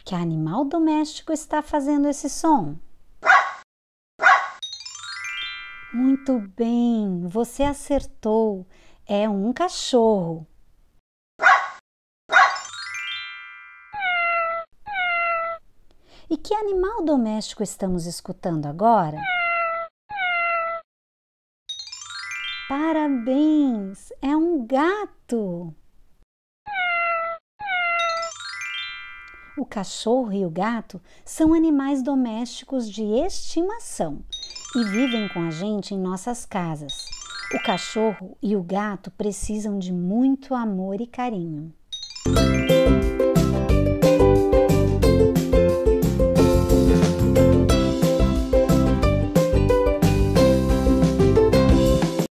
Que animal doméstico está fazendo esse som? Muito bem, você acertou. É um cachorro. E que animal doméstico estamos escutando agora? Parabéns! É um gato! O cachorro e o gato são animais domésticos de estimação e vivem com a gente em nossas casas. O cachorro e o gato precisam de muito amor e carinho.